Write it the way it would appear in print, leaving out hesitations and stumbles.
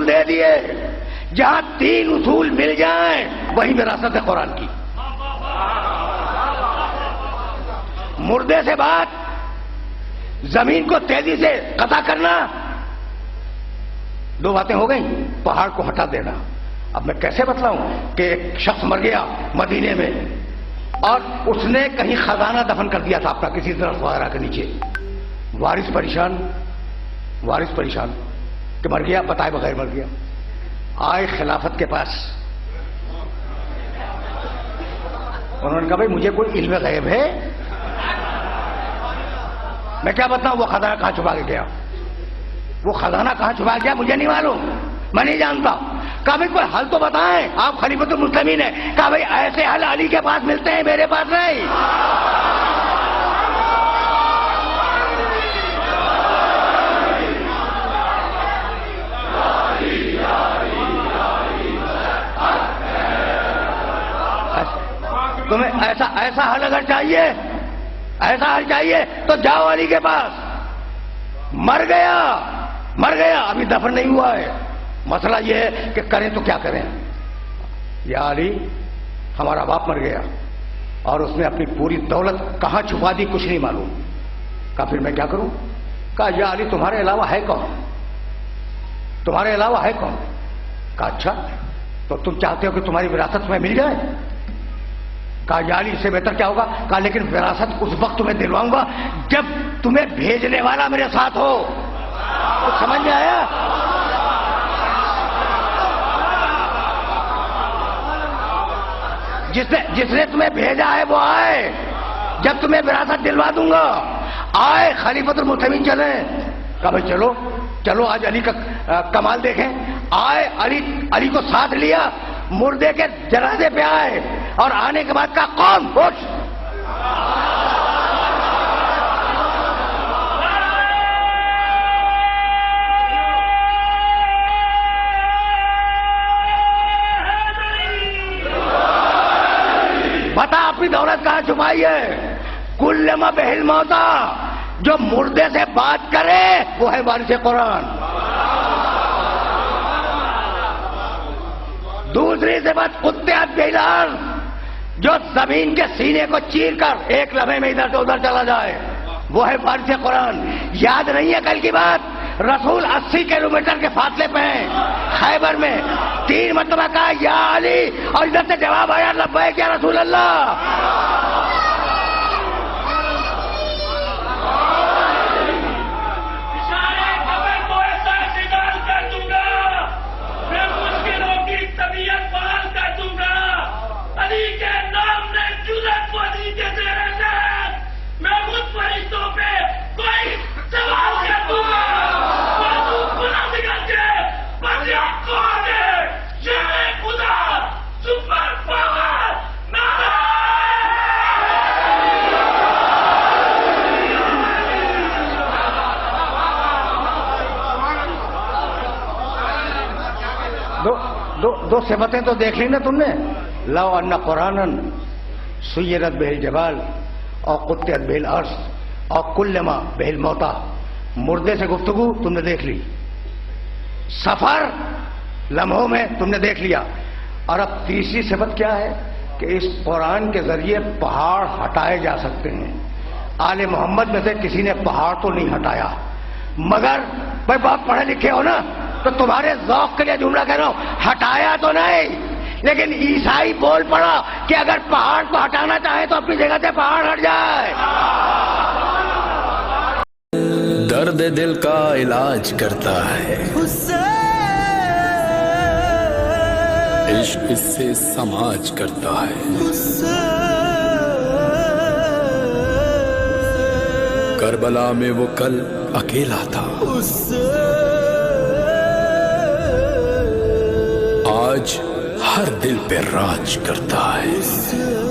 دے دیے. جہاں 3 اصول مل جائیں وہی وراثت ہے قرآن کی. مردے سے بات، زمین کو تیزی سے قطع کرنا، 2 باتیں ہو گئیں. پہاڑ کو ہٹا دینا. اب میں کیسے بتلاؤں کہ ایک شخص مر گیا مدینے میں اور اس نے کہیں خزانہ دفن کر دیا تھا اپنا کسی درخت وغیرہ کے نیچے. وارث پریشان کہ مر گیا، بتائے بغیر مر گیا. آئے خلافت کے پاس، انہوں نے کہا بھائی مجھے کوئی علم غیب ہے؟ میں کیا بتاؤں وہ خزانہ کہاں چھپا کے گیا؟ وہ خزانہ کہاں چھپا گیا مجھے نہیں معلوم، میں نہیں جانتا. کہا بھائی کوئی حل تو بتائیں، آپ خلیفۃ المسلمین ہیں. کہا بھائی ایسے حل علی کے پاس ملتے ہیں، میرے پاس نہیں. تمہیں ایسا حل اگر چاہیے، ایسا حل چاہیے تو جاؤ علی کے پاس. مر گیا ابھی دفن نہیں ہوا ہے. مسئلہ یہ ہے کہ کریں تو کیا کریں. یا علی ہمارا باپ مر گیا اور اس نے اپنی پوری دولت کہاں چھپا دی کچھ نہیں معلوم. کہا پھر میں کیا کروں؟ کہا یا علی تمہارے علاوہ ہے کون؟ تمہارے علاوہ ہے کون؟ کہا اچھا تو تم چاہتے ہو کہ تمہاری وراثت میں مل جائے؟ کہا یا علی اس سے بہتر کیا ہوگا؟ کہا لیکن وراثت اس وقت تمہیں دلواؤں گا جب تمہیں بھیجنے والا میرے ساتھ ہو. تو سمجھ میں آیا؟ جس نے تمہیں بھیجا ہے وہ آئے، جب تمہیں وراثت دلوا دوں گا. آئے خلیفۃ المسلمین چلیں. کہا بھائی چلو آج علی کا کمال دیکھیں. آئے علی کو ساتھ لیا، مردے کے جنازے پہ آئے اور آنے کے بعد کہا قوم اٹھ. بتا اپنی دولت کہاں چھپائی ہے؟ کلما بہل موتا، جو مردے سے بات کرے وہ ہے وارث قرآن. دوسری صفت قطعت بہ الارض، جو زمین کے سینے کو چیر کر ایک لمحے میں ادھر سے ادھر چلا جائے وہ ہے وارث قرآن. یاد نہیں ہے کل کی بات؟ رسول 80 کلومیٹر کے فاصلے پہ ہیں خیبر میں. 3 مرتبہ کہا یا علی اور ادھر سے جواب آیا لبیک یا رسول اللہ. دو صفتیں تو دیکھ لی نا تم نے. لو ان قرآنا سیرت بہ الجبال اور قطعت بہ الارض اور کلما بہ الموتا. مردے سے گفتگو تم نے دیکھ لی، سفر لمحوں میں تم نے دیکھ لیا. اور اب تیسری صفت کیا ہے کہ اس قرآن کے ذریعے پہاڑ ہٹائے جا سکتے ہیں. آل محمد میں سے کسی نے پہاڑ تو نہیں ہٹایا، مگر بھائی بہت پڑھے لکھے ہو نا تو تمہارے ذوق کے لیے جملہ کہہ رہا ہوں، ہٹایا تو نہیں لیکن عیسائی بول پڑا کہ اگر پہاڑ کو ہٹانا چاہے تو اپنی جگہ سے پہاڑ ہٹ جائے. درد دل کا علاج کرتا ہے عشق، اس سے سماج کرتا ہے. کربلا میں وہ کل اکیلا تھا، آج ہر دل پہ راج کرتا ہے.